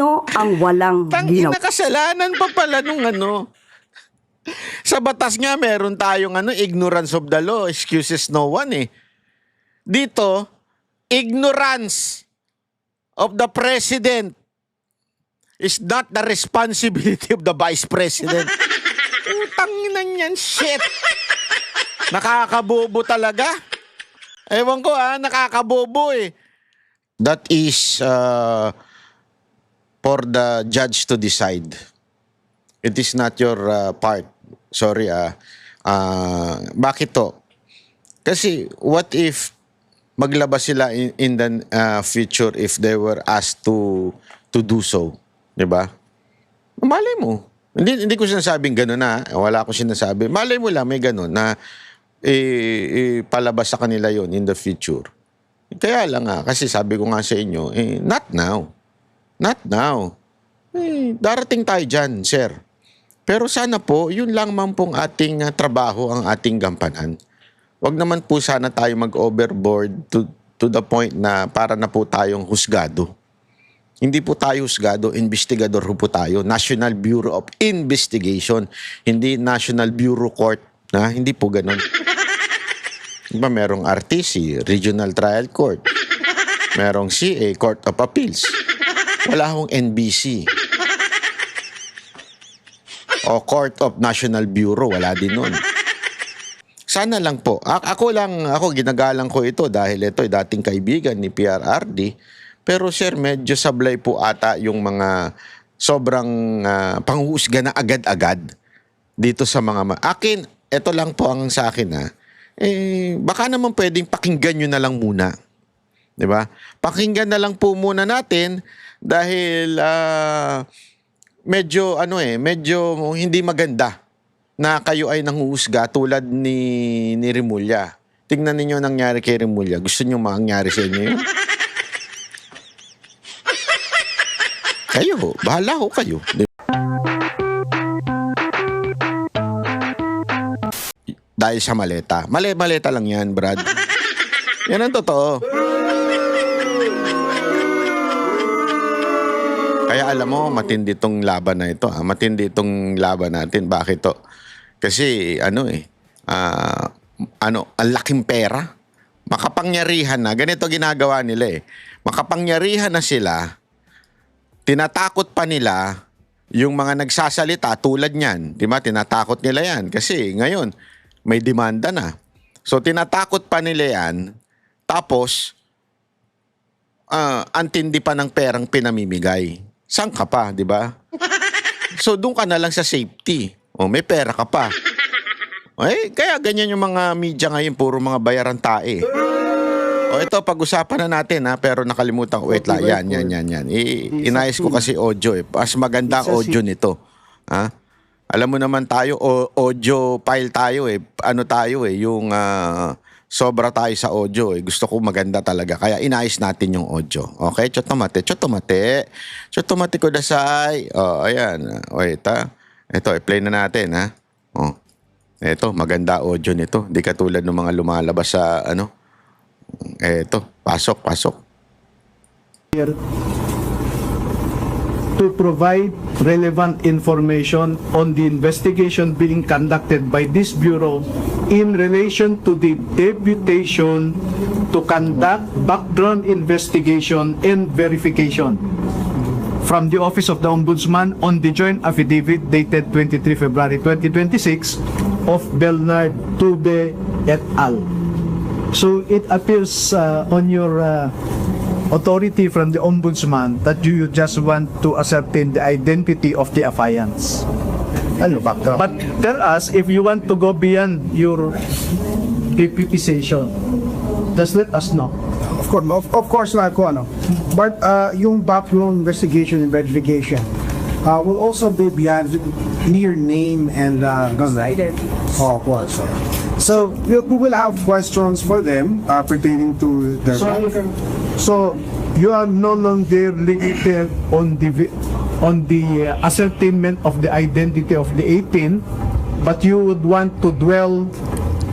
Sino ang walang Tangina, ginawa? kasalanan pa pala nung ano. Sa batas nga meron tayong ignorance of the law, excuses no one eh. Dito, ignorance of the president is not the responsibility of the vice president. Utang ina niyan, shit. Nakakabobo talaga. Ewan ko nakakabobo eh. That is for the judge to decide. It is not your part. Sorry bakit to? Kasi what if maglabas sila in the future if they were asked to do so, 'di ba? Malay mo. Hindi ko sinasabing gano'n na. Wala akong sinasabi. Malay mo lang may gano'n na palabas sa kanila yon in the future. Kaya lang kasi sabi ko nga sa inyo, not now. Not now. Darating tayo dyan, sir. Pero sana po, yun lang man pong ating trabaho, ang ating gampanan. Wag naman po sana tayo mag-overboard to the point na para na po tayong husgado. Hindi po tayo husgado, investigador po tayo. National Bureau of Investigation, hindi National Bureau Court. Hindi po ganun. Diba merong RTC, Regional Trial Court. Merong CA, Court of Appeals. Wala akong NBC. O Court of National Bureau, wala din nun. Sana lang po. Ako ginagalang ko ito dahil ito ay dating kaibigan ni PRRD. Pero sir, medyo sablay po ata yung mga sobrang panghuhusga na agad-agad dito sa mga... Akin, ito lang po ang sa akin baka naman pwedeng pakinggan nyo na lang muna. Diba? Pakinggan na lang po muna natin dahil medyo hindi maganda na kayo ay nanghuhusga tulad ni Remulla. Tingnan ninyo ang nangyari kay Remulla. Gusto nyo mangyari sa inyo yun? Kayo, bahala ho kayo. Dahil sa maleta. Maleta lang yan, Brad. Yan ang totoo. Kaya alam mo, matindi tong laban na ito. Matindi itong laban natin. Bakit to? Kasi, ang laking pera. Makapangyarihan na. Ganito ginagawa nila Makapangyarihan na sila. Tinatakot pa nila yung mga nagsasalita tulad niyan. Di ba? Tinatakot nila yan. Kasi ngayon, may demanda na. So, tinatakot pa nila yan. Tapos, antindi pa ng perang pinamimigay. Saan ka pa, di ba? So, doon ka na lang sa safety. May pera ka pa. Kaya ganyan yung mga media ngayon. Puro mga bayaran tae. Ito, pag-usapan na natin pero nakalimutan ko. Wait lang, yan. Inayos ko kasi audio Mas maganda ang audio nito. Alam mo naman tayo, audio file tayo yung sobra tayo sa audio Gusto ko maganda talaga. Kaya inayos natin yung audio. Okay, chotomate ko dasay. Ayan. Wait Ito, i-play na natin Ito, maganda audio nito. Di katulad ng mga lumalabas sa Eto, pasok. Here to provide relevant information on the investigation being conducted by this Bureau in relation to the deputation to conduct background investigation and verification from the Office of the Ombudsman on the joint affidavit dated 23 February 2026 of Bernard Tube et al. So it appears on your authority from the Ombudsman that you just want to ascertain the identity of the affiants. But tell us if you want to go beyond your PPP-session. Just let us know. Of course na ako But yung background investigation and verification will also be beyond your name and of course. So we will have questions for them pertaining to their So you are no longer limited on the ascertainment of the identity of the 18, but you would want to dwell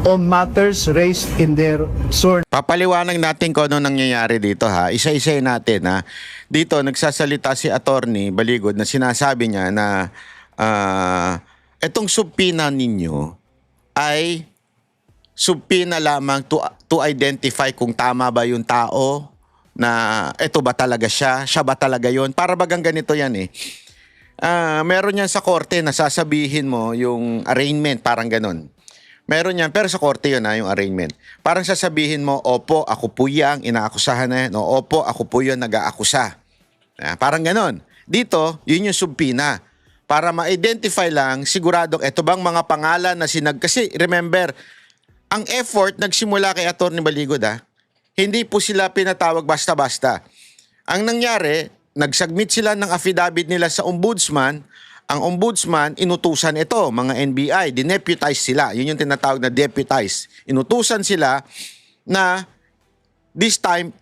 on matters raised in their sworn Papaliwanag natin kung ano nangyayari dito ha. Isa-isayin natin ha. Dito nagsasalita si Attorney Baligod na sinasabi niya na etong subpina ninyo ay subpina lamang to identify kung tama ba yung tao na eto ba talaga siya ba talaga yon. Para bagang ganito yan eh. Meron yan sa korte na sasabihin mo yung arraignment, parang ganon. Meron yan, pero sa korte yun yung arraignment. Parang sasabihin mo, opo, ako po yung inaakusahan na yan. O, opo, ako po yung nag-aakusa. Parang ganon. Dito, yun yung subpina. Para ma-identify lang, siguradong eto bang mga pangalan na kasi remember, ang effort nagsimula kay Atty. Baligod hindi po sila pinatawag basta-basta. Ang nangyari, nag-submit sila ng affidavit nila sa ombudsman. Ang ombudsman, inutusan ito, mga NBI, dineputize sila. Yun yung tinatawag na deputize. Inutusan sila na this time,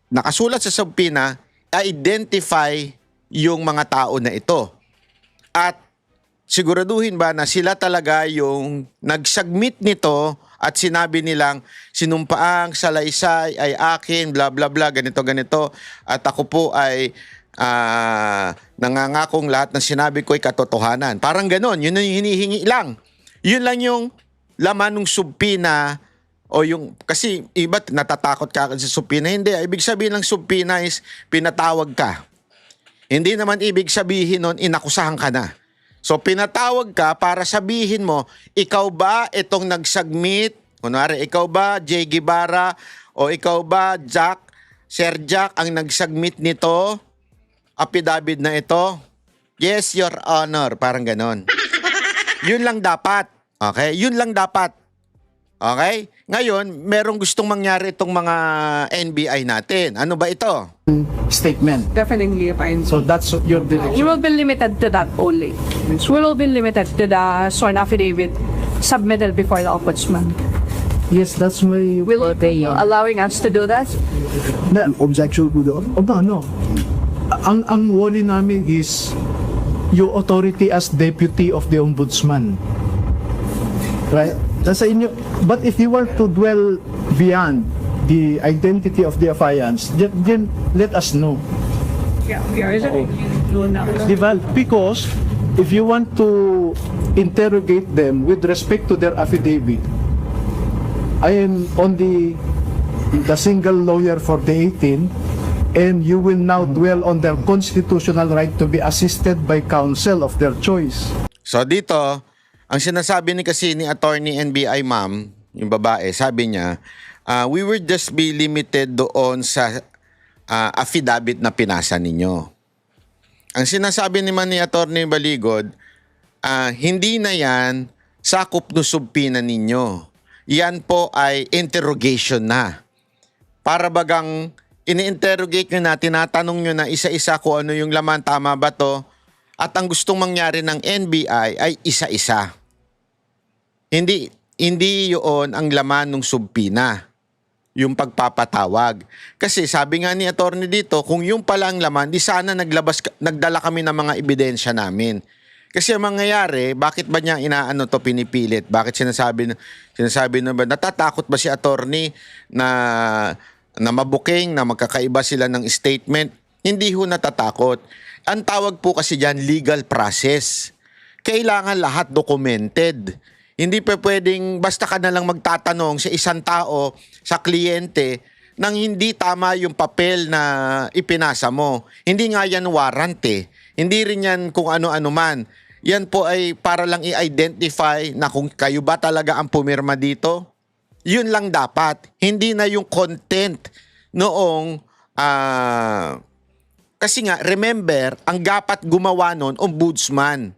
nakasulat sa subpoena, identify yung mga tao na ito. At siguraduhin ba na sila talaga yung nag-submit nito at sinabi nilang sinumpaang salaysay ay akin, bla bla bla, ganito ganito, at ako po ay nangangakong lahat ng sinabi ko ay katotohanan. Parang ganon, yun yung hinihingi lang. Yun lang yung laman ng subpina o yung, kasi iba natatakot ka sa subpina. Hindi, ibig sabihin ng subpina is pinatawag ka. Hindi naman ibig sabihin nun inakusahan ka na. So pinatawag ka para sabihin mo, ikaw ba itong nag-submit? Kunwari, ikaw ba Jay Guevara o ikaw ba Sir Jack ang nag-submit nito? Affidavit na ito? Yes, Your Honor. Parang ganon. Yun lang dapat. Okay? Yun lang dapat. Okay? Ngayon, merong gustong mangyari itong mga NBI natin. Ano ba ito? statement. Definitely fine. So that's your direction. We will be limited to that only. We will be limited to the sworn affidavit submitted before the ombudsman. Yes, that's my... Will they allowing us to do that? Objection to the Oh, no. Ang wali namin is your authority as deputy of the ombudsman. Right? That's sa inyo. But if you were to dwell beyond the identity of the affiants, then let us know. Yeah, we are doing that. Diba? Because if you want to interrogate them with respect to their affidavit, I am only the single lawyer for the 18, and you will now dwell on their constitutional right to be assisted by counsel of their choice. So dito, ang sinasabi ni kasi ni Attorney NBI Ma'am, yung babae, sabi niya, we will just be limited doon sa affidavit na pinasa ninyo. Ang sinasabi naman ni Attorney Baligod, hindi na yan sakop no subpina ninyo. Yan po ay interrogation na. Para bagang ini-interrogate nyo na, tinatanong nyo na isa-isa kung ano yung laman, tama ba to? At ang gustong mangyari ng NBI ay isa-isa. Hindi yun ang laman ng subpina, yung pagpapatawag. Kasi sabi nga ni attorney dito, kung yung pala ang laman, di sana nagdala kami ng mga ebidensya namin. Kasi ang mangyayari, bakit ba niya pinipilit? Bakit sinasabi na ba, natatakot ba si attorney na mabuking, na magkakaiba sila ng statement? Hindi ho natatakot. Ang tawag po kasi dyan, legal process. Kailangan lahat documented. Hindi pa pwedeng basta ka na lang magtatanong sa isang tao, sa kliyente, nang hindi tama yung papel na ipinasa mo. Hindi nga yan warrant eh. Hindi rin yan kung ano-ano man. Yan po ay para lang i-identify na kung kayo ba talaga ang pumirma dito. Yun lang dapat. Hindi na yung content noong... kasi nga, remember, ang dapat gumawa nun, ombudsman.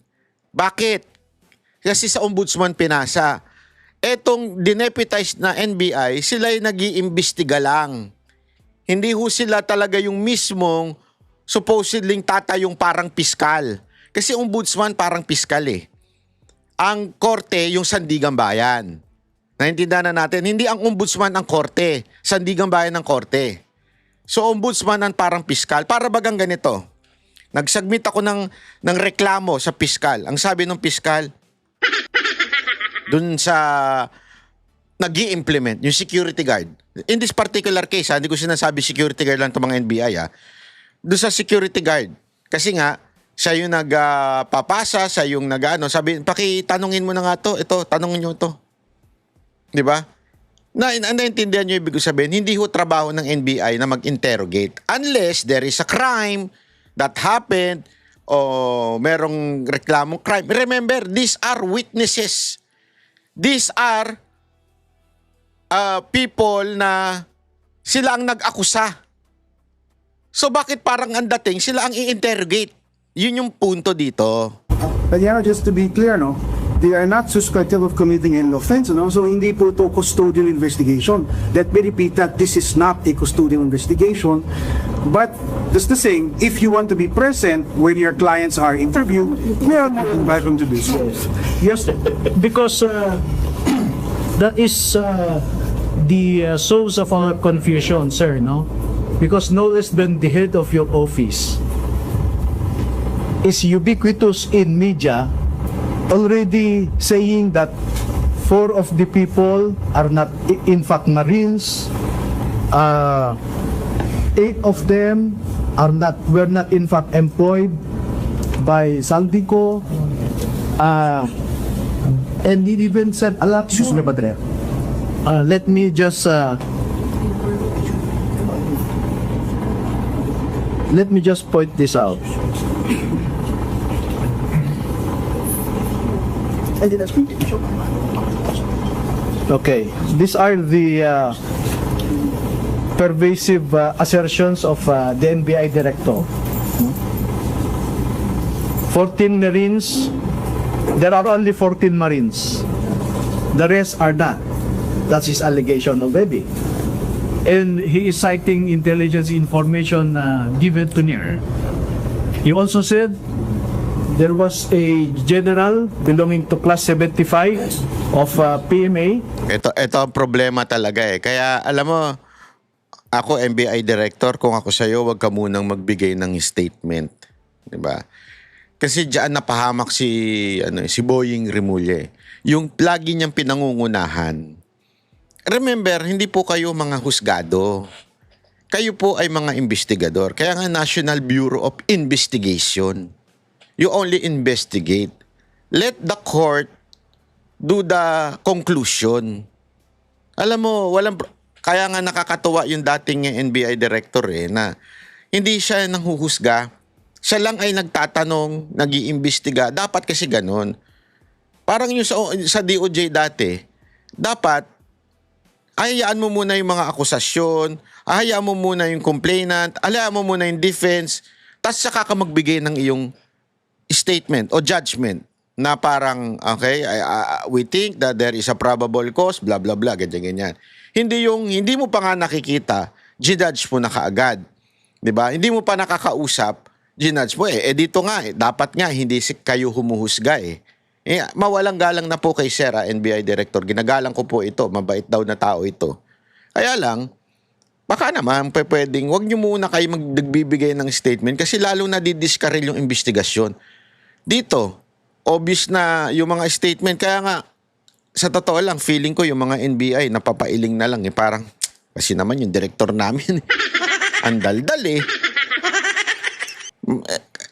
Bakit? Kasi sa ombudsman pinasa. Etong dineputize na NBI, sila'y nag-iimbestiga lang. Hindi ho sila talaga yung mismong supposedly tatayong parang piskal. Kasi ombudsman parang piskal eh. Ang korte, yung sandigang bayan. Naintindihan na natin, hindi ang ombudsman ang korte, sandigang bayan ng korte. So ombudsman ang parang piskal. Para bagang ganito, nagsubmit ako ng reklamo sa piskal. Ang sabi ng piskal, dun sa nag-i-implement, yung security guard. In this particular case, hindi ko sinasabi security guard lang itong mga NBI, doon sa security guard. Kasi nga, siya yung nagpapasa, siya yung sabi, pakitanungin mo na nga to, ito, tanungin nyo to. Di ba? Naintindihan nyo ibig sabihin, hindi ho trabaho ng NBI na mag-interrogate unless there is a crime that happened o merong reklamong crime. Remember, these are witnesses. These are people na sila ang nag-akusa. So bakit parang ang dating sila ang i-interrogate? Yun yung punto dito. But just to be clear, no, they are not susceptible of committing any offense, no? So hindi po ito custodial investigation. Let me repeat that this is not a custodial investigation. But just the same, if you want to be present when your clients are interviewed, we are not welcome to do so. Yes, because that is the source of our confusion, sir, no? Because no less than the head of your office is ubiquitous in media, already saying that 4 of the people are not in fact Marines, 8 of them were not in fact employed by Saldico, and he even said a lot. Excuse me, Padre. Let me just point this out. Okay, these are the pervasive assertions of the NBI director. 14 Marines, there are only 14 Marines. The rest are not. That's his allegation already. And he is citing intelligence information given to NIR. He also said there was a general belonging to class 75 of PMA. Ito ang problema talaga eh. Kaya alam mo, ako NBI director, kung ako sa'yo, wag ka munang magbigay ng statement. Diba? Kasi diyan napahamak si Boying Remulle. Yung lagi niyang pinangungunahan. Remember, hindi po kayo mga husgado. Kayo po ay mga investigador. Kaya nga National Bureau of Investigation. You only investigate. Let the court do the conclusion. Alam mo, kaya nga nakakatuwa yung dating NBI director na hindi siya nanghuhusga. Siya lang ay nagtatanong, nag-iimbestiga. Dapat kasi ganun. Parang yung sa DOJ dati, dapat hayaan mo muna yung mga akusasyon, hayaan mo muna yung complainant, hayaan mo muna yung defense, tapos saka ka magbigay ng iyong statement o judgment na parang, okay, we think that there is a probable cause, blah, blah, blah, ganyan. Hindi mo pa nga nakikita, ginudge mo na kaagad. Diba? Hindi mo pa nakakausap, ginudge mo dito nga, dapat nga, hindi kayo humuhusga mawalang galang na po kay Sir, NBI Director. Ginagalang ko po ito. Mabait daw na tao ito. Kaya lang, baka naman pwedeng, wag nyo muna kayo magbibigay ng statement kasi lalo na didiskaril yung investigasyon. Dito, obvious na yung mga statement. Kaya nga, sa totoo lang, feeling ko yung mga NBI napapailing na lang. Parang, kasi naman yung director namin, ang daldal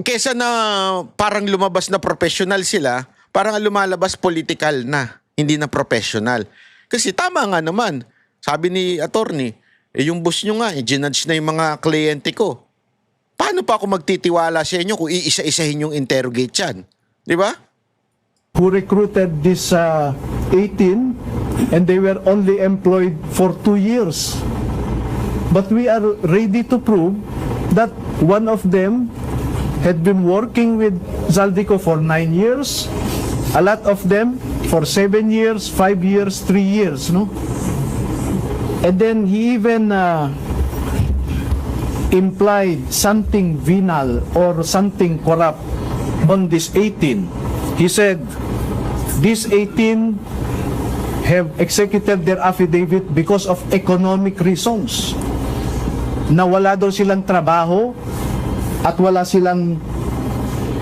Kesa na parang lumabas na professional sila, parang lumalabas political na, hindi na professional. Kasi tama nga naman, sabi ni attorney, yung boss nyo nga, ginudge na yung mga kliyente ko. Paano pa ako magtitiwala sa inyo kung iisa-isahin yung interrogate yan? Di ba? Who recruited this 18 and they were only employed for 2 years. But we are ready to prove that one of them had been working with Zaldico for 9 years, a lot of them for 7 years, 5 years, 3 years, no? And then he even implied something venal or something corrupt on this 18. He said, these 18 have executed their affidavit because of economic reasons. Na wala daw silang trabaho at wala silang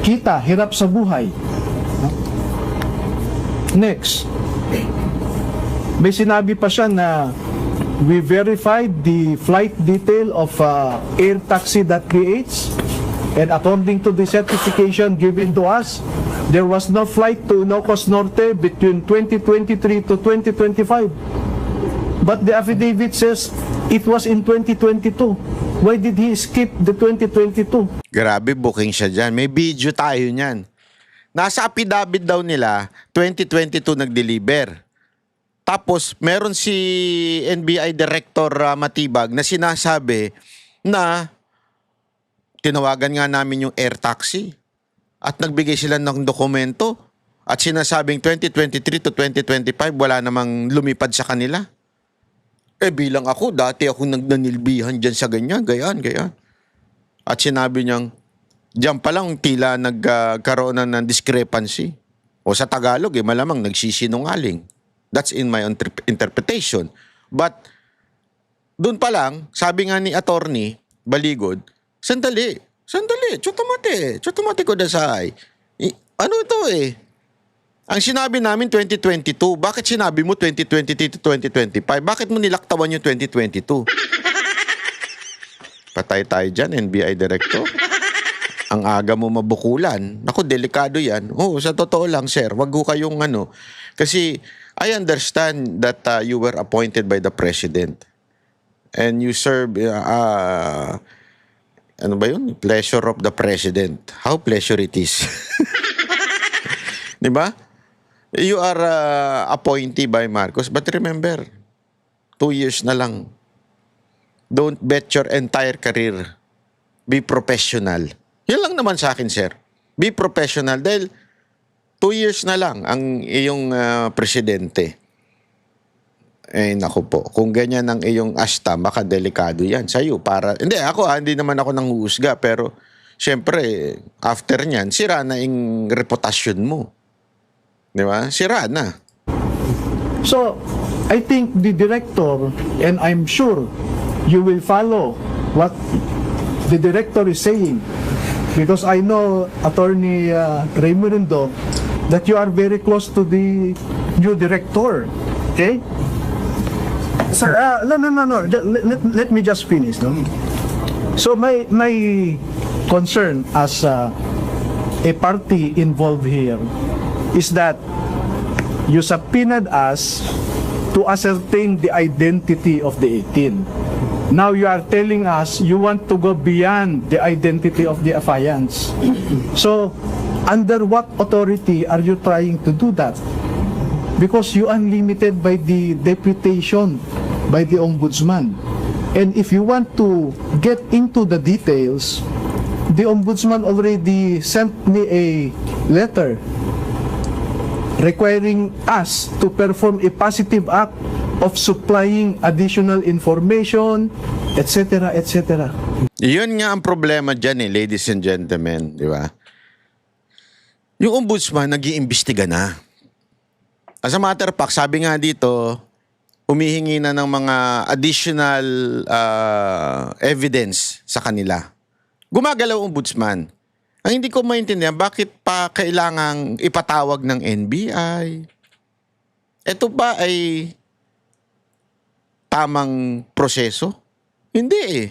kita, hirap sa buhay. Next. may sinabi pa siya na we verified the flight detail of airtaxi.ph, and according to the certification given to us, there was no flight to Ilocos Norte between 2023 to 2025. But the affidavit says it was in 2022. Why did he skip the 2022? Grabe, booking siya dyan. May video tayo niyan. Nasa affidavit daw nila, 2022 nag-deliver. Tapos, meron si NBI Director Matibag na sinasabi na tinawagan nga namin yung air taxi at nagbigay sila ng dokumento at sinasabing 2023 to 2025 wala namang lumipad sa kanila. Bilang ako, dati ako nagnanilbihan dyan sa ganyan, gayan. At sinabi niyang, diyan pa lang tila nagkaroon ng discrepancy. O sa Tagalog, malamang nagsisinungaling. That's in my interpretation. But, doon pa lang, sabi nga ni Attorney Baligod, sandali, chotomate ko dasay. Ano ito Ang sinabi namin 2022, bakit sinabi mo 2023 to 2025? Bakit mo nilaktawan yung 2022? Patay tayo dyan, NBI Director. Ang aga mo mabukulan. Naku, delikado yan. Sa totoo lang, sir, wag ho kayong Kasi I understand that you were appointed by the President. And you serve, pleasure of the President. How pleasure it is. Diba? You are appointee by Marcos. But remember, 2 years na lang. Don't bet your entire career. Be professional. Yan lang naman sa akin, sir. Be professional. Dahil 2 years na lang ang iyong presidente. Naku po. Kung ganyan ang iyong asta, makadelikado yan sa'yo. Hindi naman ako nanghuhusga. Pero, syempre, after nyan, sira na yung reputasyon mo. Di ba? Sira na. So, I think the director, and I'm sure you will follow what the director is saying, because I know Attorney Raymundo that you are very close to the new director. Okay? Sir, no. Let me just finish. No? So, my concern as a party involved here is that you subpoenaed us to ascertain the identity of the 18. Now you are telling us you want to go beyond the identity of the affiants. So, under what authority are you trying to do that? Because you are limited by the deputation by the Ombudsman. And if you want to get into the details, the Ombudsman already sent me a letter requiring us to perform a positive act of supplying additional information, etc., etc. Yun nga ang problema dyan ladies and gentlemen, di ba? Yung ombudsman nag-iimbestiga na. As a matter of fact, sabi nga dito, humihingi na ng mga additional evidence sa kanila. Gumagalaw ombudsman. Ang hindi ko maintindihan, bakit pa kailangang ipatawag ng NBI? Ito ba ay tamang proseso? Hindi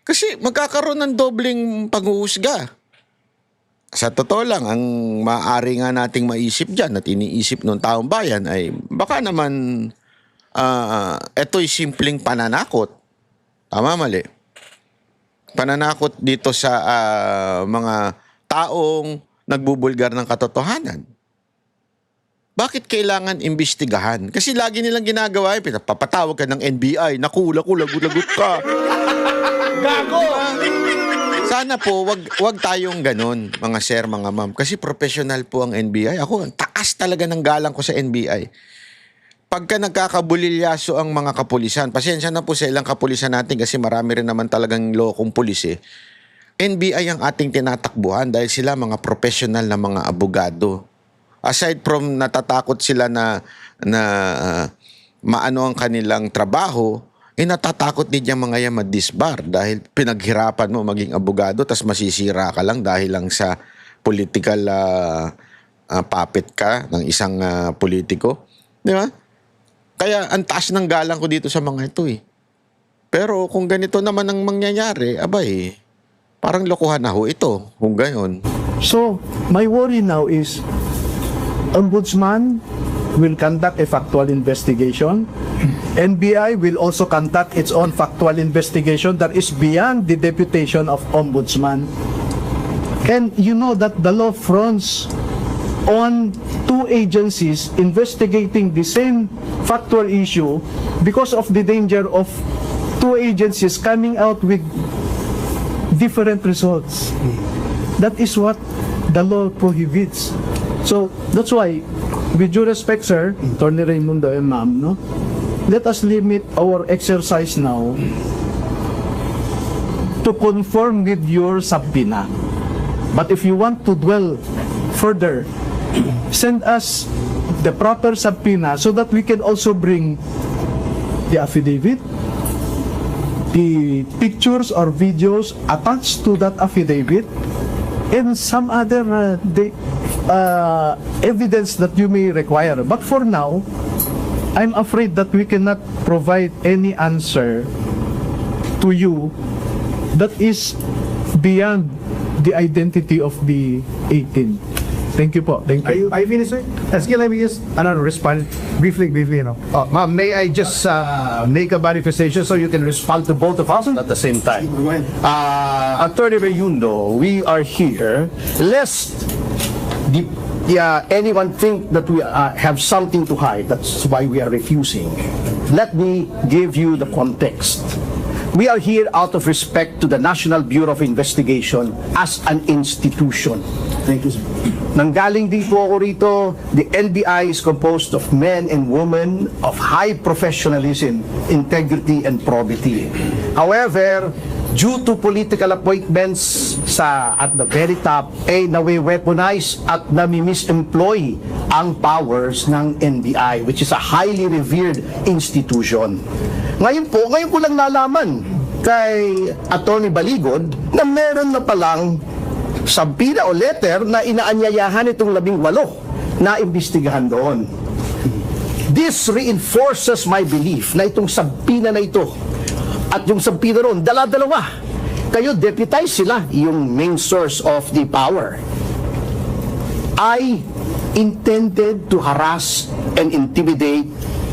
Kasi magkakaroon ng dobleng panghuhusga. Sa totoo lang, ang maaari nga nating maisip dyan at iniisip ng taong bayan ay baka naman ito'y simpleng pananakot. Tama, mali? Pananakot dito sa mga taong nagbubulgar ng katotohanan. Bakit kailangan imbestigahan? Kasi lagi nilang ginagawa, papatawag ka ng NBI, naku, lagot ka. Gago! Sana po, wag tayong ganun, mga sir, mga ma'am. Kasi professional po ang NBI. Ako, ang taas talaga ng galang ko sa NBI. Pagka nagkakabulilyaso ang mga kapulisan, pasensya na po sa ilang kapulisan natin kasi marami rin naman talagang lokong pulis NBI ang ating tinatakbuhan dahil sila mga professional na mga abogado. Aside from natatakot sila na maano ang kanilang trabaho, natatakot din yung mga yan ma-disbar dahil pinaghirapan mo maging abogado tas masisira ka lang dahil lang sa political puppet ka ng isang politiko. Di ba? Kaya ang taas ng galang ko dito sa mga ito eh. Pero kung ganito naman ang mangyayari, abay, parang lokohan na ho ito, kung gayon. So, my worry now is, Ombudsman will conduct a factual investigation. NBI will also conduct its own factual investigation that is beyond the deputation of Ombudsman. And you know that the law fronts on two agencies investigating the same factual issue because of the danger of two agencies coming out with different results. That is what the law prohibits. So that's why, with due respect, sir, Attorney Raimundo and ma'am, no, let us limit our exercise now to conform with your subpoena. But if you want to dwell further, send us the proper subpoena so that we can also bring the affidavit, the pictures or videos attached to that affidavit, and some other evidence that you may require. But for now, I'm afraid that we cannot provide any answer to you that is beyond the identity of the 18. Thank you po. Thank you. Are you finished, sir? Sige, let me just respond briefly, you know. Ma'am, may I just make a manifestation so you can respond to both of us at the same time? Go ahead. Attorney Rayundo, we are here lest anyone think that we have something to hide. That's why we are refusing. Let me give you the context. We are here out of respect to the National Bureau of Investigation as an institution. Thank you, sir. Nanggaling din po ako rito, the NBI is composed of men and women of high professionalism, integrity, and probity. However, due to political appointments at the very top, nawe-weaponize at nami-misemploy ang powers ng NBI, which is a highly revered institution. Ngayon ko lang nalaman kay Attorney Baligod na meron na palang sabina o letter na inaanyayahan itong 18 na imbestigahan doon. This reinforces my belief na itong sabina na ito at yung sabina roon, dala-dalawa. Kayo, deputize sila, yung main source of the power. I intended to harass and intimidate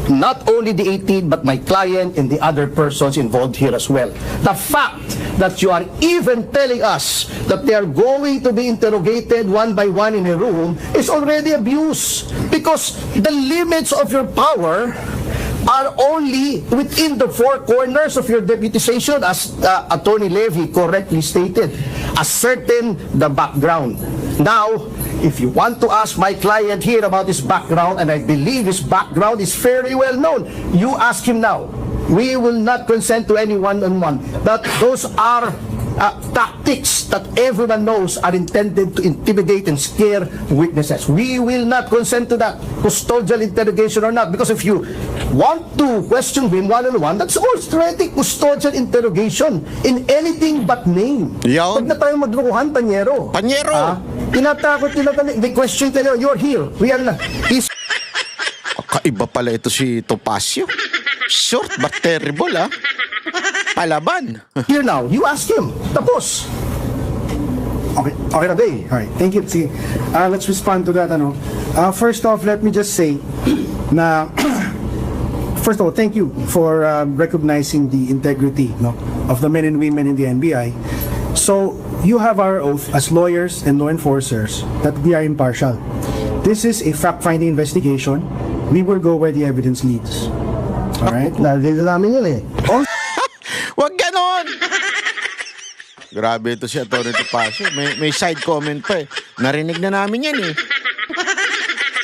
not only the 18 but my client and the other persons involved here as well. The fact that you are even telling us that they are going to be interrogated one by one in a room is already abuse, because the limits of your power are only within the four corners of your deputization, as Attorney Levy correctly stated, ascertain the background. Now, if you want to ask my client here about his background, and I believe his background is very well known, you ask him now. We will not consent to any one-on-one. But those are tactics that everyone knows are intended to intimidate and scare witnesses. We will not consent to that, custodial interrogation or not, because if you want to question him one-on-one, that's already custodial interrogation in anything but name. Yawn. Huwag na tayong maglukuhan, Panyero. Panyero! Tinatakot nila, the question nila, you're here. We are not. He's Kakaiba pala ito si Topacio. Short but terrible, ah. Palaban. here now. You ask him. Tapos. Okay na ba eh? Alright, thank you. Sige. Let's respond to that. First off, let me just say na first of all, thank you for recognizing the integrity of the men and women in the NBI. So, you have our oath as lawyers and law enforcers that we are impartial. This is a fact-finding investigation. We will go where the evidence leads. Alright? Narinig namin yun eh. Wag ganon! Grabe ito si Atty. Topacio. May side comment pa eh. Narinig na namin yan eh.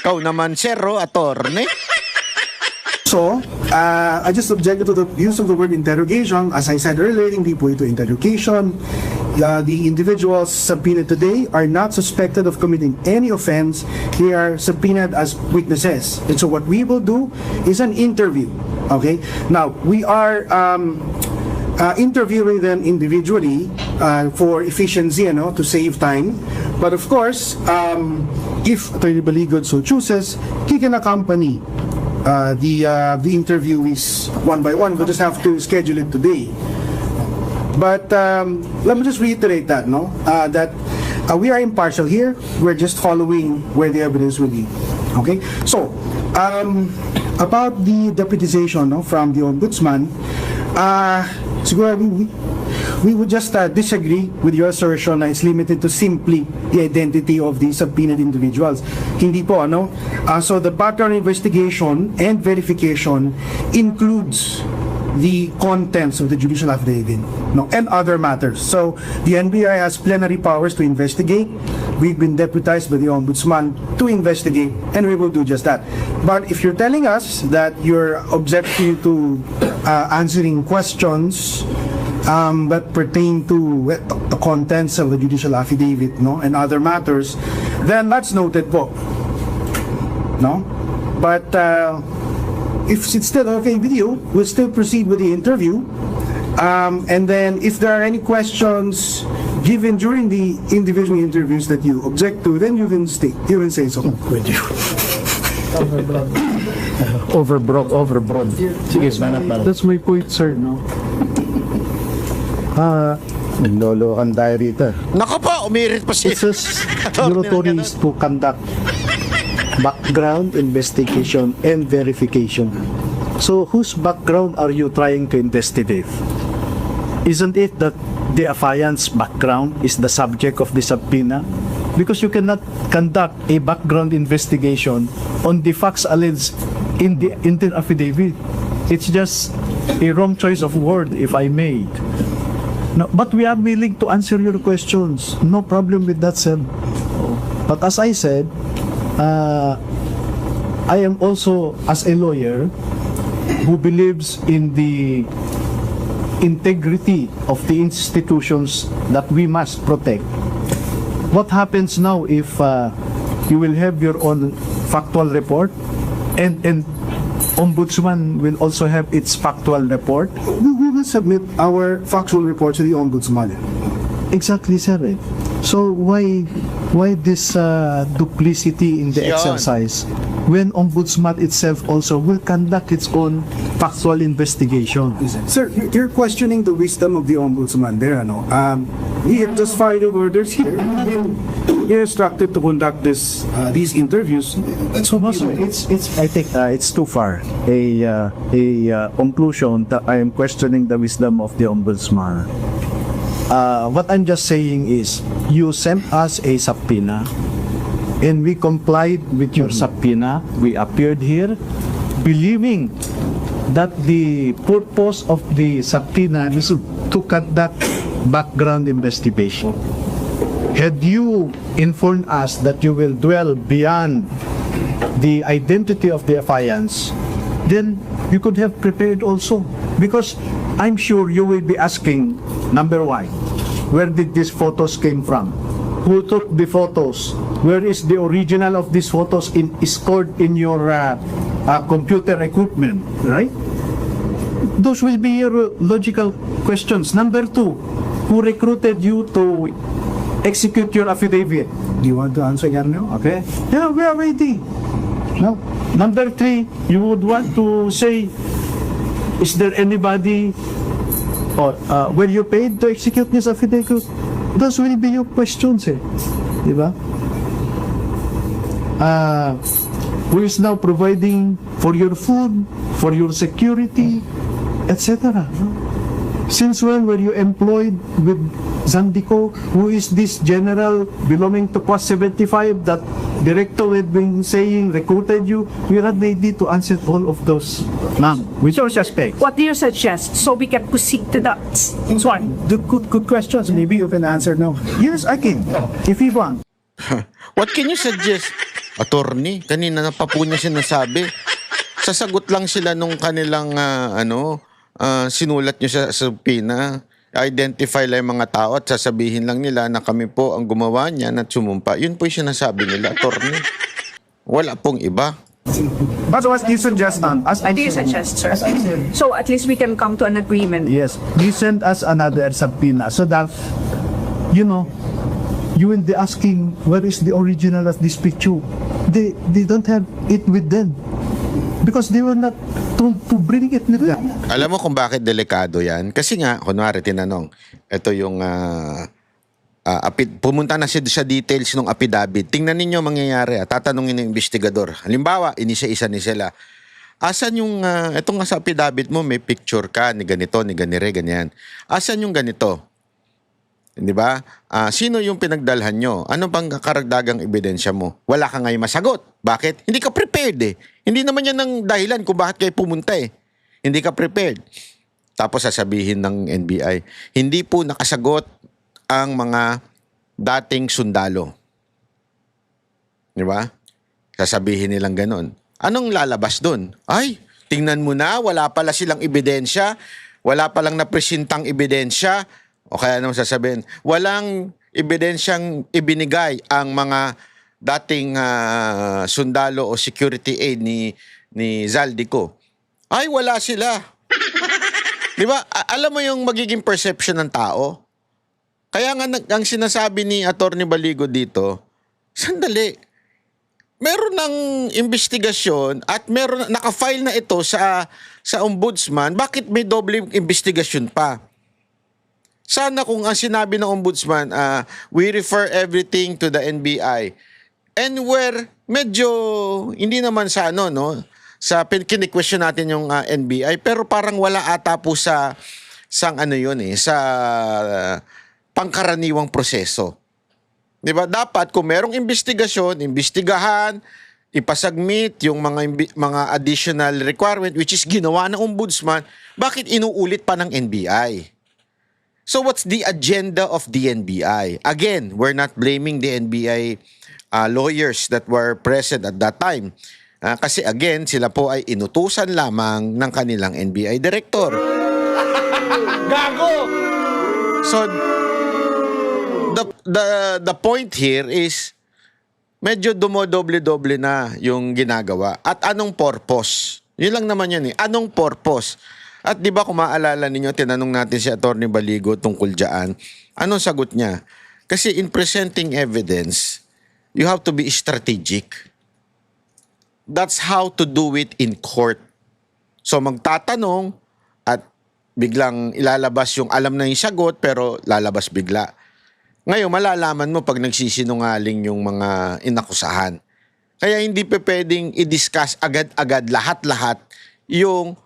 Ikaw naman, sir, attorney. So, I just objected to the use of the word interrogation. As I said earlier, hindi po ito interrogation. The individuals subpoenaed today are not suspected of committing any offense. They are subpoenaed as witnesses. And so what we will do is an interview. Okay? Now, we are interviewing them individually for efficiency, to save time. But of course, if Attorney Baligod so chooses, he can accompany the interviewees one by one. We'll just have to schedule it today. But let me just reiterate that, no? That we are impartial here. We're just following where the evidence will be. Okay? So, about the deputization, no, from the Ombudsman, siguro we would just disagree with your assertion na it's limited to simply the identity of the subpoenaed individuals. Hindi po, ano? So the background investigation and verification includes the contents of the judicial affidavit, no, and other matters. So the NBI has plenary powers to investigate. We've been deputized by the Ombudsman to investigate, and we will do just that. But if you're telling us that you're objecting to answering questions that pertain to the contents of the judicial affidavit, no, and other matters, then that's noted po. No? But if it's still okay with you, we'll still proceed with the interview. And then if there are any questions given during the individual interviews that you object to, then you can say so. With you. Overbroad. Sige, that's my point, sir, no? Lolo ang diary ito. Naka pa, umirit pa siya. It says Euratories to conduct background investigation and verification. So whose background are you trying to investigate? Isn't it that the affiant's background is the subject of the subpoena? Because you cannot conduct a background investigation on the facts alleged in the affidavit. It's just a wrong choice of word, if I may. No, but we are willing to answer your questions. No problem with that, sir. But as I said, I am also, as a lawyer, who believes in the integrity of the institutions that we must protect. What happens now if you will have your own factual report and Ombudsman will also have its factual report? We will submit our factual report to the Ombudsman. Exactly, sir. So why this duplicity in the Yan. exercise when Ombudsman itself also will conduct its own factual investigation? Sir, you're questioning the wisdom of the Ombudsman there, ano? He had just final orders here. You're instructed to conduct these interviews. So, I think it's too far a conclusion that I am questioning the wisdom of the Ombudsman. What I'm just saying is, you sent us a subpoena, and we complied with your subpoena. We appeared here, believing that the purpose of the subpoena is to conduct background investigation. Had you informed us that you will dwell beyond the identity of the affiants, then you could have prepared also. Because I'm sure you will be asking, number one, where did these photos came from? Who took the photos? Where is the original of these photos stored in your computer equipment, right? Those will be your logical questions. Number two, who recruited you to execute your affidavit? Do you want to answer yan now? Okay? Yeah, we are ready. Now, number three, you would want to say, is there anybody or were you paid to execute this affidavit? Those will be your questions, eh? Diba? Who is now providing for your food, for your security, etc. Since when were you employed with Zandico? Who is this general belonging to Post 75 that director had been saying recruited you? We are not ready to answer all of those. Ma'am, with your suspect. What do you suggest so we can proceed to that one? The good questions. Maybe you can answer now. Yes, I can. If you want. What can you suggest? Attorney, kanina na pa po niya sinasabi. Sasagot lang sila nung kanilang sinulat niyo sa subpoena. Identify lang yung mga tao at sasabihin lang nila na kami po ang gumawa niyan at sumumpa. Yun po yung sinasabi nila, attorney. Wala pong iba. But what do you suggest, as What do you suggest, sir? So at least we can come to an agreement. Yes, you send us another subpoena so that, you will be asking where is the original of this picture. They don't have it with them. because they were not to bring it nila. Alam mo kung bakit delikado yan? Kasi nga, kunwari, tinanong, ito yung pumunta na siya sa details ng affidavit. Tingnan ninyo mangyayari. Tatanungin ng investigador. Halimbawa, inisa-isa ni sila. Asan yung, ito nga sa affidavit mo, may picture ka ni ganito, ni ganire, ganyan. Asan yung ganito? Di ba? Sino yung pinagdalhan nyo? Ano bang karagdagang ebidensya mo? Wala ka ngayon masagot. Bakit? Hindi ka prepared eh. Hindi naman yan ang dahilan kung bakit kayo pumunta eh. Hindi ka prepared. Tapos sasabihin ng NBI, hindi po nakasagot ang mga dating sundalo. Di ba? Sasabihin nilang ganon. Anong lalabas dun? Ay, tingnan mo na, wala pala silang ebidensya, wala palang napresentang ebidensya, o kaya anong sasabihin, walang ebidensyang ibinigay ang mga dating sundalo o security aid ni Zaldico. Ay, wala sila. Di ba? Alam mo yung magiging perception ng tao? Kaya nga ang sinasabi ni Atty. Baligo dito, sandali, meron ng investigasyon at meron naka-file na ito sa ombudsman, bakit may doble investigasyon pa? Sana kung ang sinabi ng ombudsman, we refer everything to the NBI. And where medyo hindi naman sa sa kini-question natin yung NBI, pero parang wala ata po sa pangkaraniwang proseso. Diba? Dapat kung merong investigasyon, imbestigahan, ipasubmit yung mga additional requirement which is ginawa ng ombudsman, bakit inuulit pa ng NBI? So what's the agenda of the NBI? Again, we're not blaming the NBI lawyers that were present at that time. Kasi again, sila po ay inutusan lamang ng kanilang NBI director. Gago! So the point here is medyo dumodoble-doble na yung ginagawa. At anong purpose? Yun lang naman yun eh. Anong purpose? At di ba kung maalala ninyo, tinanong natin si Atty. Baligo tungkol dyan. Anong sagot niya? Kasi in presenting evidence, you have to be strategic. That's how to do it in court. So magtatanong at biglang ilalabas yung alam na yung sagot pero lalabas bigla. Ngayon, malalaman mo pag nagsisinungaling yung mga inakusahan. Kaya hindi pa pwedeng i-discuss agad-agad lahat-lahat yung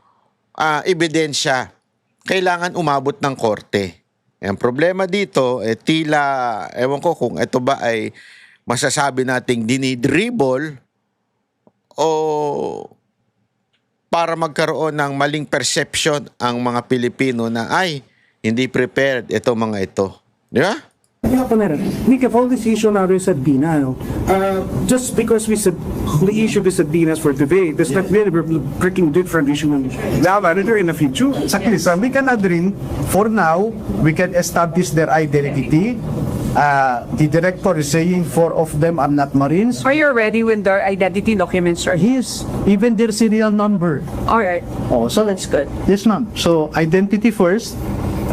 ebidensya. Kailangan umabot ng korte. Ang problema dito, tila, ewan ko kung ito ba ay masasabi nating dinidribble o para magkaroon ng maling perception ang mga Pilipino na ay, hindi prepared itong mga ito. Di ba? We have all this issue now with Sabina. Just because we issue the Sabinas for today, does not mean we're freaking different issue now manager in the future. Exactly. So we can rin, for now, we can establish their identity. The director is saying 4 of them are not Marines. Are you ready with their identity documents, sir? Yes, even their serial number. Alright. Oh, so That's good. yes, ma'am. So identity first,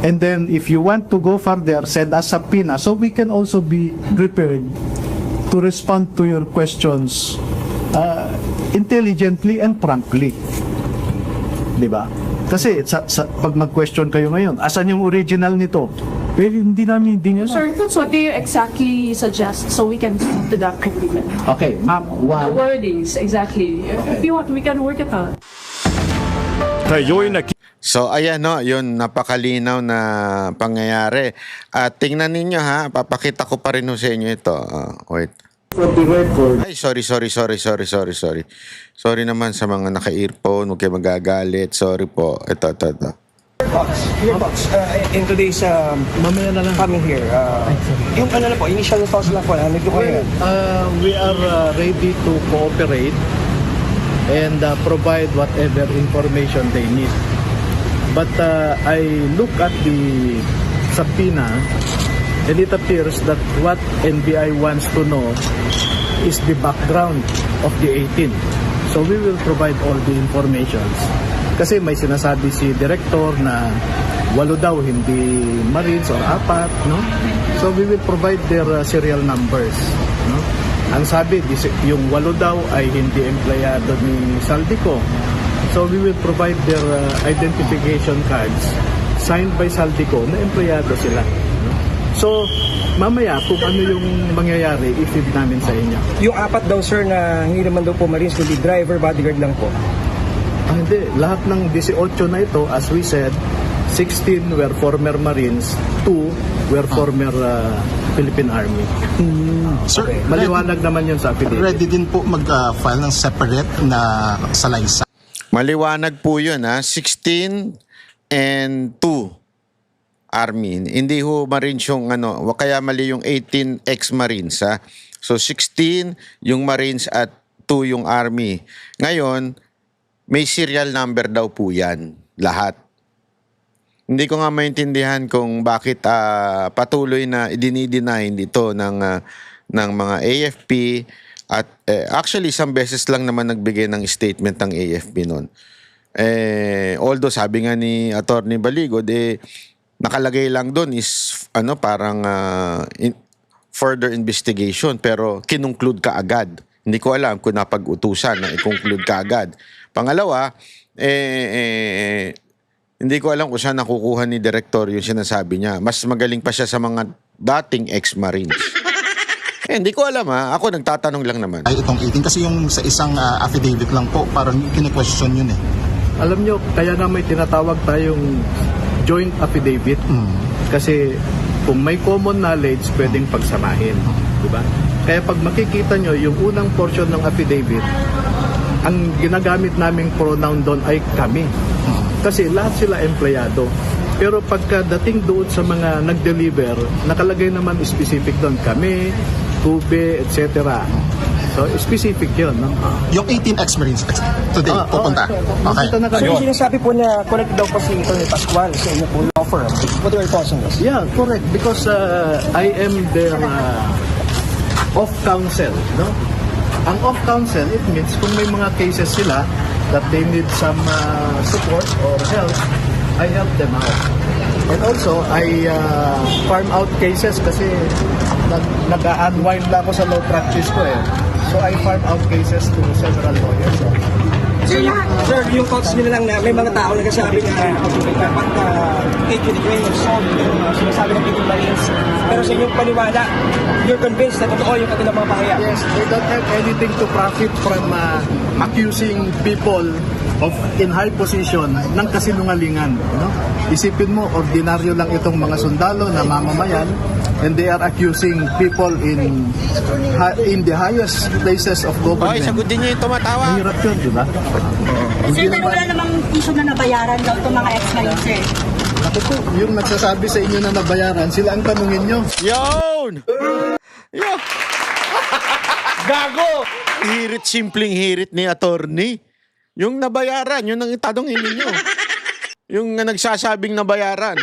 and then if you want to go further, send us subpoena so we can also be prepared to respond to your questions intelligently and promptly. Di ba? Kasi pag mag-question kayo ngayon, asan yung original nito? Pero hindi namin, hindi nyo. Sir, what do you exactly suggest so we can come to that agreement? Okay, ma'am. The wordings, exactly. If you want, we can work it out. So ayan yun napakalinaw na pangyayari. At tingnan ninyo ha, papakita ko pa rin sa inyo ito. Wait. Ay, sorry. Sorry naman sa mga naka-earphone, huwag kayo magagalit. Sorry po. Ito. In today's coming here, yung po, initial thoughts lang po, nandito kayo. We are ready to cooperate and provide whatever information they need. But I look at the subpoena and it appears that what NBI wants to know is the background of the 18. So we will provide all the informations. Kasi may sinasabi si Director na 8 daw hindi Marines or 4, no? So we will provide their serial numbers, no? Ang sabi, yung 8 daw ay hindi empleyado ni Saldico. So we will provide their identification cards signed by Saldico na empleyado sila. So, mamaya kung ano yung mangyayari, i-feed namin sa inyo. Yung 4 daw sir na hindi naman daw po Marines, kundi driver, bodyguard lang po. Hindi, lahat ng 18 na ito, as we said, 16 were former Marines, 2 were former Philippine Army. Sir, Maliwanag naman yun sa affidavit. ready din po mag-file ng separate na salaysay. Maliwanag po yun, 16 and 2 Army. Hindi ho Marines yung kaya mali yung 18 ex-Marines, ha. So 16 yung Marines at 2 yung Army. Ngayon, may serial number daw po yan, lahat. Hindi ko nga maintindihan kung bakit patuloy na idinideny dito ng mga AFP at actually isang beses lang naman nagbigay ng statement ng AFP noon. Although sabi nga ni Attorney Baligod, nakalagay lang doon is parang further investigation pero kinongclude ka agad. Hindi ko alam kung napag-utusan na i-conclude ka agad. Pangalawa, hindi ko alam kung saan nakukuha ni Director yung sinasabi niya. Mas magaling pa siya sa mga dating ex-Marines. Hindi ko alam Ako nagtatanong lang naman. Ay, itong 18 kasi yung sa isang affidavit lang po, parang kine-question yun eh. Alam nyo, kaya nga may tinatawag tayong joint affidavit kasi kung may common knowledge, pwedeng pagsamahin. Diba? Kaya pag makikita nyo, yung unang portion ng affidavit, ang ginagamit naming pronoun doon ay kami. Kasi lahat sila empleyado. Pero pagkadating doon sa mga nag-deliver, nakalagay naman specific doon, kami, Tube, etc. So, specific yun. No? Yung 18 ex-Marines today, pupunta. Okay. So yung sinasabi po na connected daw po si Tony Pascual sa inyo po yung offer. What are your thoughts on this? Yeah, correct. Because I am their off-counsel. No? Ang off-counsel, it means kung may mga cases sila that they need some support or help, I help them out. And also, I farm out cases kasi nag-unwind lang ako sa law practice ko So I farm out cases to several lawyers. Sir, yung thoughts nila lang na may mga tao nagsasabi na dapat take the grain of salt yung sinasabi ng Philippine Marines. Pero sa inyong paniwala, you're convinced na totoo yung kanilang mga pahayag? Yes, they don't have anything to profit from accusing people in high position ng kasinungalingan. Isipin mo, ordinaryo lang itong mga sundalo na mamamayan and they are accusing people in the highest places of government. Okay, sagutin niyo yung tumatawa. Mahirap yun, di ba? Sir, pero wala namang issue na nabayaran daw itong mga ex-Marines, sir. Ako po, yung nagsasabi sa inyo na nabayaran, sila ang tanungin nyo. Yun! Yun! Gago! Hirit, simpleng hirit ni attorney. Yung nabayaran, yun ang itanongin ninyo. Yung nagsasabing nabayaran.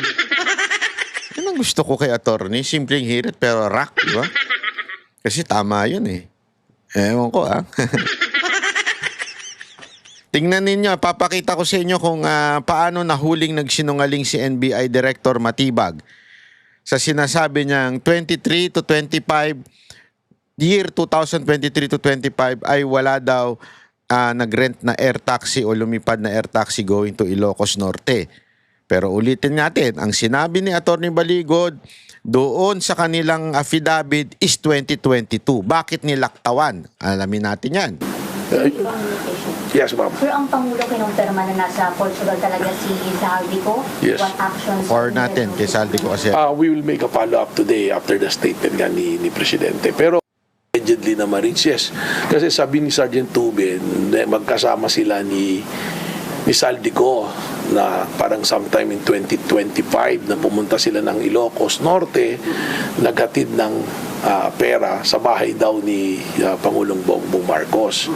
Yun ang gusto ko kay attorney. Simpleng hirit pero rock, di ba? Kasi tama yun Ewan ko Tingnan ninyo, papakita ko sa inyo kung paano nahuling nagsinungaling si NBI Director Matibag sa sinasabi niyang 23 to 25, year 2023 to 25 ay wala daw nag-rent na air taxi o lumipad na air taxi going to Ilocos Norte. Pero ulitin natin, ang sinabi ni Attorney Baligod doon sa kanilang affidavit is 2022. Bakit nilaktawan? Alamin natin yan. Yes, ma'am. Sir, ang Pangulo kinumpirma na nasa Portugal talaga si Saldico. Yes. What actions? Or natin, kay Saldico kasi. We will make a follow-up today after the statement nga ni Presidente. Pero allegedly na Marines, yes. Kasi sabi ni Sergeant Tube, magkasama sila ni Saldico na parang sometime in 2025 na pumunta sila ng Ilocos Norte, naghatid ng pera sa bahay daw ni Pangulong Bongbong Marcos.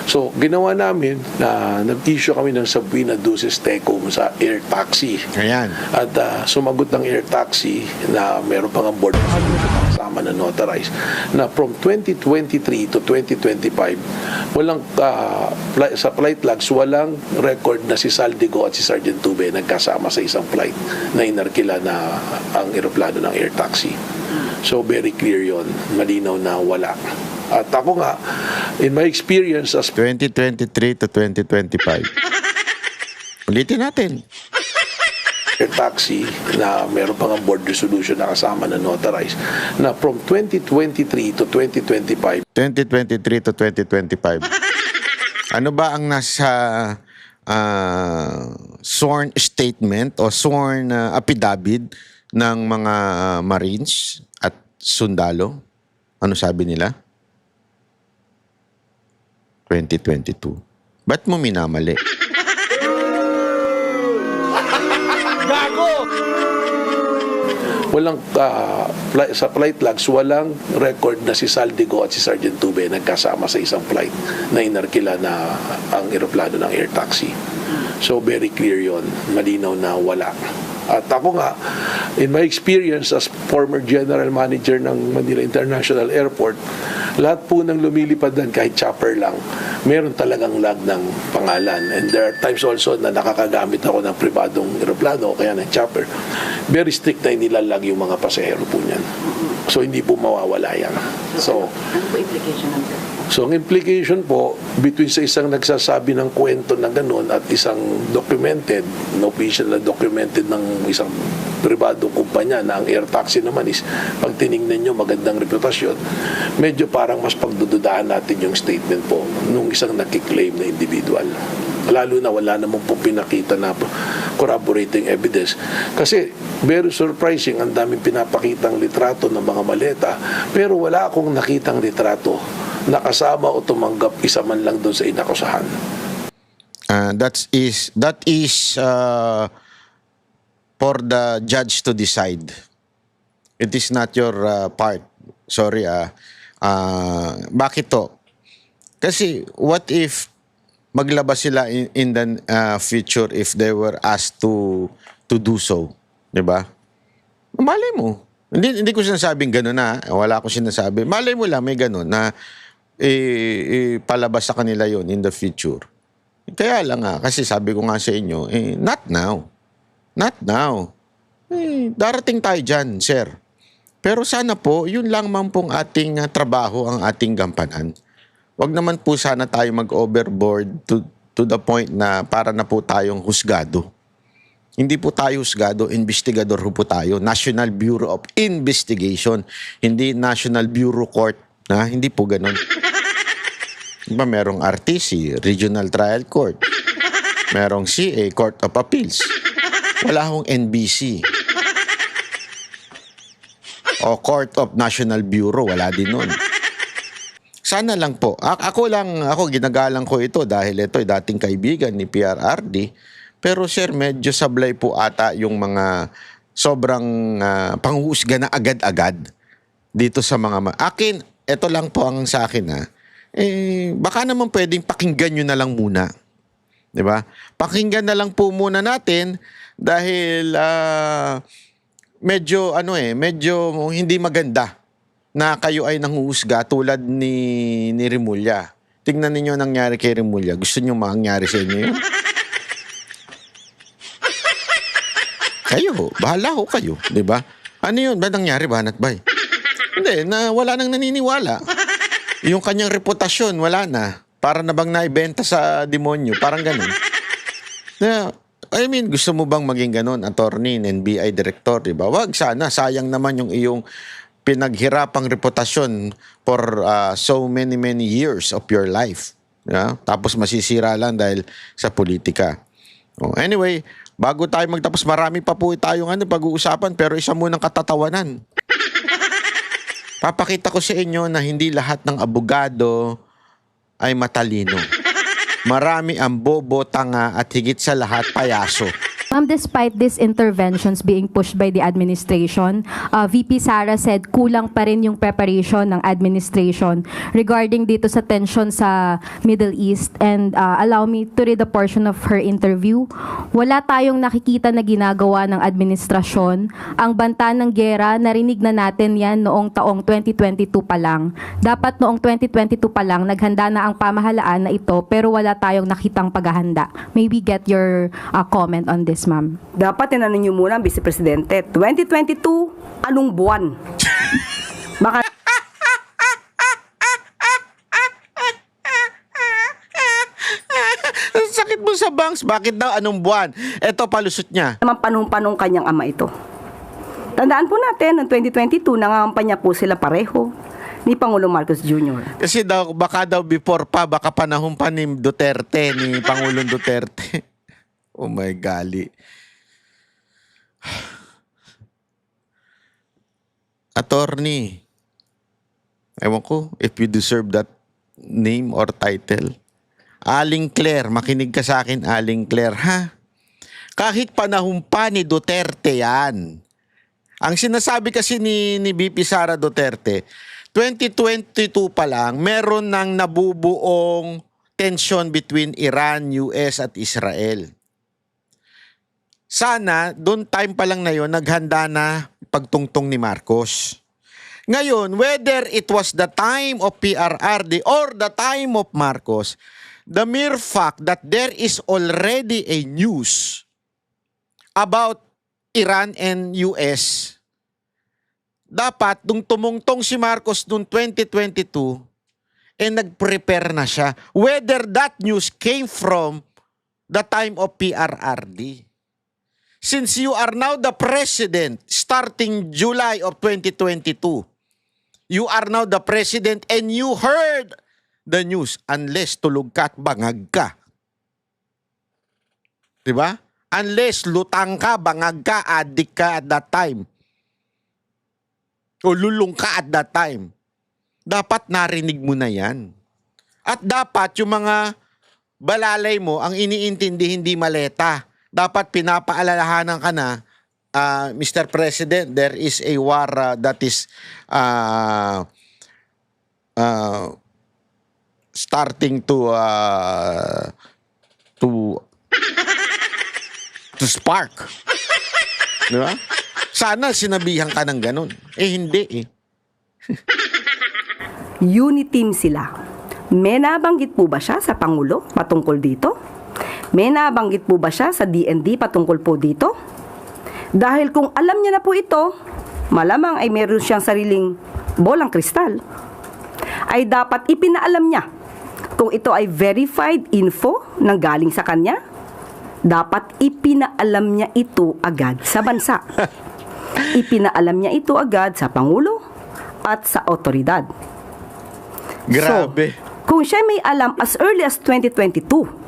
So, ginawa namin na nag-issue kami ng subpoena duces tecum sa air taxi. Ayan. At sumagot ng air taxi na meron pang board kasama na notarized na from 2023 to 2025 walang sa flight logs walang record na si Saldico at si Sergeant Tube nagkasama sa isang flight na inarkila na ang eroplano ng air taxi. So very clear yon, malinaw na wala. At ako nga, in my experience as 2023 to 2025. Ulitin natin. air taxi na meron pang board resolution na kasama na notarized na from 2023 to 2025. 2023 to 2025. Ano ba ang nasa sworn statement o sworn affidavit ng mga Marines at sundalo? Ano sabi nila? 2022. Ba't mo minamali? Walang sa flight logs, walang record na si Saldico at si Sergeant Tube nagkasama sa isang flight na inarkila na ang eroplano ng air taxi. So very clear yon, malinaw na wala. At ako nga, in my experience as former general manager ng Manila International Airport, lahat po ng lumilipad doon, kahit chopper lang, meron talagang lag ng pangalan. And there are times also na nakakagamit ako ng pribadong aeroplano o kaya ng chopper. Very strict na inilalag yung mga pasahero po niyan. So hindi po mawawala yan. So, ano po implication ng So, ang implication po, between sa isang nagsasabi ng kwento na gano'n at isang documented, official na documented ng isang pribadong kumpanya na ang air taxi naman is, pag tinignan nyo magandang reputasyon, medyo parang mas pagdududahan natin yung statement po nung isang nakiklaim na individual. Lalo na wala naman po pinakita na corroborating evidence. Kasi very surprising, ang daming pinapakitang litrato ng mga maleta, pero wala akong nakitang litrato nakasama o tumanggap isa man lang doon sa inakusahan. That is for the judge to decide. It is not your part. Sorry. Bakit to? Kasi what if maglabas sila in the future if they were asked to do so, 'di ba? Malay mo. Hindi ko sinasabing gano'n na. Wala akong sinasabi. Malay mo lang may gano'n na palabas sa kanila yon in the future. Kaya lang kasi sabi ko nga sa inyo, not now. Not now. Darating tayo dyan, sir. Pero sana po, yun lang man pong ating trabaho, ang ating gampanan. Wag naman po sana tayo mag-overboard to the point na para na po tayong husgado. Hindi po tayo husgado, investigador po tayo. National Bureau of Investigation, hindi National Bureau Court. Hindi po ganun. Diba, merong RTC, Regional Trial Court. Merong CA, Court of Appeals. Wala akong NBC. O Court of National Bureau, wala din nun. Sana lang po. Ako ginagalang ko ito dahil ito ay dating kaibigan ni PRRD. Pero sir, medyo sablay po ata yung mga sobrang panghuhusga na agad-agad dito sa mga... Akin, ito lang po ang sa akin baka naman pwedeng pakinggan nyo na lang muna. Diba? Pakinggan na lang po muna natin dahil medyo hindi maganda na kayo ay nanghuhusga tulad ni Remulla. Tingnan ninyo ang nangyari kay Remulla. Gusto nyo mangyari sa inyo yun? Kayo, bahala ho kayo. Diba? Ano yun? Ba nangyari ba, Natbay? Hindi, wala nang naniniwala. Yung kanyang reputasyon, wala na. Para na bang naibenta sa demonyo. Parang ganun. I mean, gusto mo bang maging ganun, attorney, NBI director, diba? Wag sana. Sayang naman yung iyong pinaghirapang reputasyon for so many years of your life. Yeah? Tapos masisira lang dahil sa politika. Anyway, bago tayo magtapos, marami pa po tayong pag-uusapan, pero isa munang katatawanan. Papakita ko sa inyo na hindi lahat ng abogado ay matalino. Marami ang bobo, tanga at higit sa lahat payaso. Despite these interventions being pushed by the administration, VP Sara said kulang pa rin yung preparation ng administration regarding dito sa tension sa Middle East. And allow me to read a portion of her interview. Wala tayong nakikita na ginagawa ng administrasyon. Ang banta ng gera, narinig na natin yan noong taong 2022 pa lang. Dapat noong 2022 pa lang, naghanda na ang pamahalaan na ito pero wala tayong nakitang paghahanda. May we get your comment on this, ma'am? Dapat tinanong niyo muna ang Vice Presidente, 2022, anong buwan? Baka Bakit mo sa banks? Bakit daw? Anong buwan? Eto, palusot niya. Naman panong-panong kanyang ama ito. Tandaan po natin, noong 2022, nangangampanya po sila pareho ni Pangulong Marcos Jr. Kasi daw, baka daw before pa, baka panahon pa ni Duterte, ni Pangulong Duterte. Oh my gali. Attorney, ewan ko if you deserve that name or title. Aling Claire, makinig ka sa akin, Aling Claire, ha? Kahit panahon pa ni Duterte yan. Ang sinasabi kasi ni VP Sara Duterte, 2022 pa lang, meron ng nabubuong tension between Iran, US at Israel. Sana, doon time pa lang na yon, naghanda na pagtungtong ni Marcos. Ngayon, whether it was the time of PRRD or the time of Marcos, the mere fact that there is already a news about Iran and US, dapat nung tumungtong si Marcos noong 2022, nag-prepare na siya. Whether that news came from the time of PRRD. Since you are now the president starting July of 2022, you are now the president and you heard the news unless tulog ka at bangag ka. Diba? Unless lutang ka, bangag ka, adik ka at that time. O lulong ka at that time. Dapat narinig mo na yan. At dapat yung mga balalay mo, ang iniintindi hindi maleta. Dapat pinapaalalahanan ka na, Mr. President, there is a war that is starting to spark. Di ba? Sana sinabihan ka ng ganun. Hindi eh. Uniteam sila. May nabanggit po ba siya sa Pangulo patungkol dito? May nabanggit po ba siya sa DND patungkol po dito? Dahil kung alam niya na po ito, malamang ay meron siyang sariling bolang kristal, ay dapat ipinaalam niya. Kung ito ay verified info na galing sa kanya, dapat ipinaalam niya ito agad sa bansa. Ipinaalam niya ito agad sa Pangulo at sa otoridad. Grabe. So, kung siya may alam as early as 2022,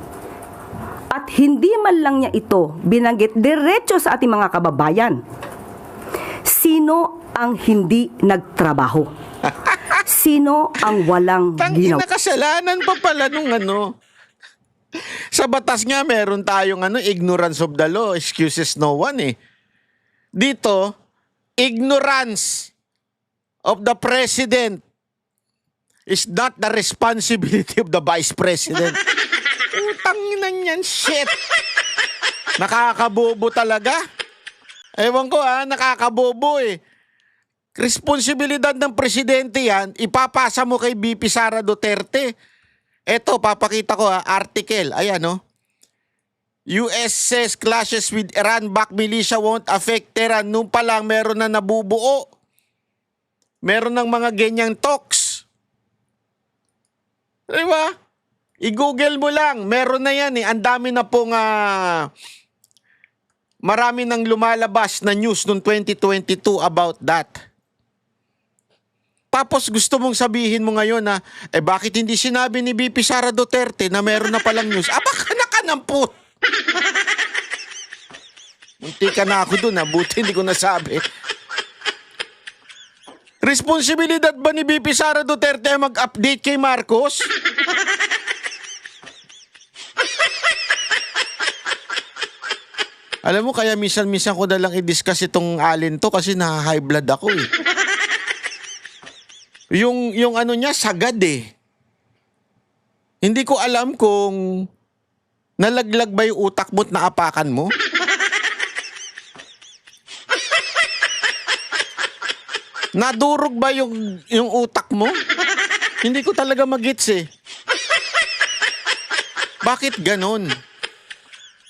at hindi man lang niya ito binanggit diretso sa ating mga kababayan, sino ang hindi nagtrabaho? Sino ang walang ginawa? Kasalanan pa pala nung ano. Sa batas nga meron tayong ignorance of the law, excuses no one eh. Dito, ignorance of the president is not the responsibility of the vice president. Utang na yan, shit. Nakakabobo talaga. Ewan ko nakakabobo eh. Responsibilidad ng presidente yan, ipapasa mo kay VP Sara Duterte. Eto, papakita ko article. Ayan US says clashes with Iran-backed militia won't affect Tehran. Nung pa lang meron na nabubuo. Meron ng mga ganyang talks. Diba? I-google mo lang. Meron na yan eh. Ang dami na pong marami nang lumalabas na news noong 2022 about that. Tapos gusto mong sabihin mo ngayon na, bakit hindi sinabi ni VP Sara Duterte na meron na palang news? Baka nakanamput. Munti ka na ako dun, buti hindi ko nasabi. Responsibilidad ba ni VP Sara Duterte mag-update kay Marcos? Alam mo, kaya minsan-minsan ko na lang i-discuss itong alin to kasi na-high blood ako eh. Yung niya, sagad eh. Hindi ko alam kung nalaglag ba yung utak mo at naapakan mo. Nadurog ba yung utak mo? Hindi ko talaga magets eh. Bakit ganon?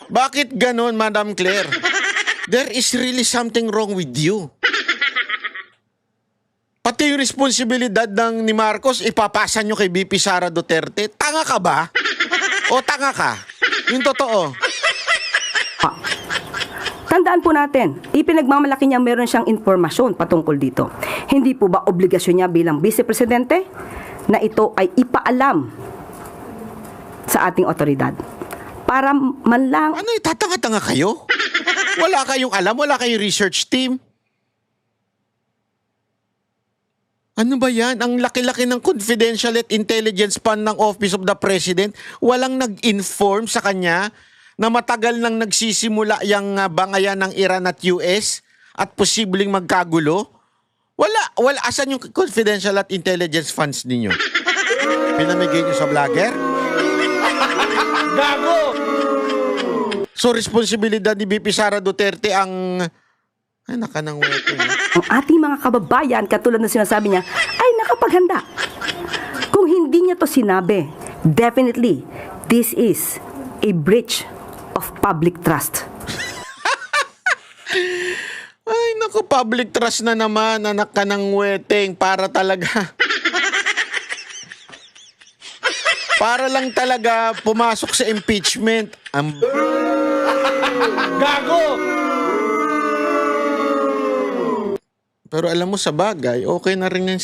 Bakit ganon, Madam Claire? There is really something wrong with you. Pati yung responsibilidad ni Marcos, ipapasa nyo kay VP Sara Duterte. Tanga ka ba? O tanga ka? Yung totoo. Tandaan po natin, ipinagmamalaki niya meron siyang informasyon patungkol dito. Hindi po ba obligasyon niya bilang Vice Presidente na ito ay ipaalam sa ating otoridad? Para man lang... Ano, tatanga-tanga kayo? Wala kayong alam, wala kayong research team. Ano ba yan? Ang laki-laki ng confidential at intelligence fund ng Office of the President, walang nag-inform sa kanya na matagal nang nagsisimula yung bangayan ng Iran at US at posibleng magkagulo? Wala. Asan yung confidential at intelligence funds ninyo? Pinamigay nyo sa vlogger? Gago! So, responsibilidad ni BP Sara Duterte ang... Ay, nakanang weapon. Ang ating mga kababayan, katulad na sinasabi niya, ay nakapaghanda. Kung hindi niya to sinabi, definitely, this is a breach of public trust. Ay, naku, public trust na naman, anak ka ng weteng, para talaga. Para lang talaga pumasok sa impeachment. Gago! Pero alam mo sa bagay, okay na rin yan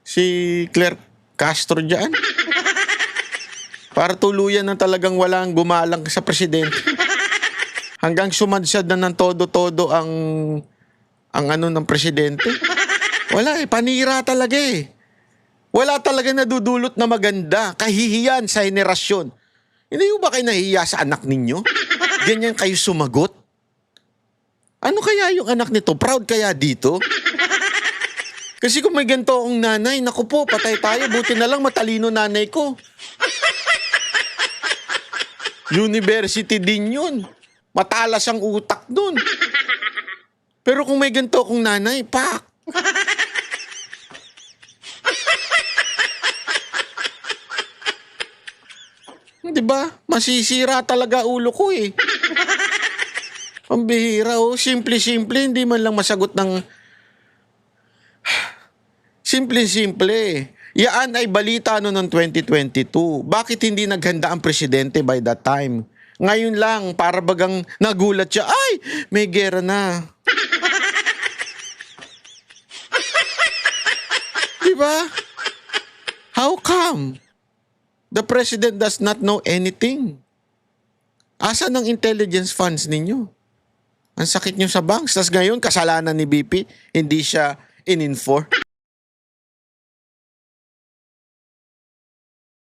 si Claire Castro dyan. Para tuluyan na talagang walang gumalang sa presidente. Hanggang sumadsad na ng todo-todo ang ano ng presidente. Wala panira talaga eh. Wala talaga nadudulot na maganda. Kahihiyan sa henerasyon. Hindi ba kayo nahihiya sa anak ninyo? Ganyan kayo sumagot? Ano kaya yung anak nito? Proud kaya dito? Kasi kung may ganito akong nanay, naku po, patay tayo. Buti na lang matalino nanay ko. University din yun. Matalas ang utak dun. Pero kung may ganito akong nanay, pak! Diba? Masisira talaga ulo ko eh. Ang bihira oh. Simple-simple, hindi man lang masagot ng... Simple-simple. Yaan ay balita noong 2022. Bakit hindi naghanda ang presidente by that time? Ngayon lang, para bagang nagulat siya, ay, may gera na. Diba? How come? The president does not know anything. Asan ang intelligence funds ninyo? Ang sakit nyo sa banks. Tapos ngayon, kasalanan ni BP, hindi siya in-inform.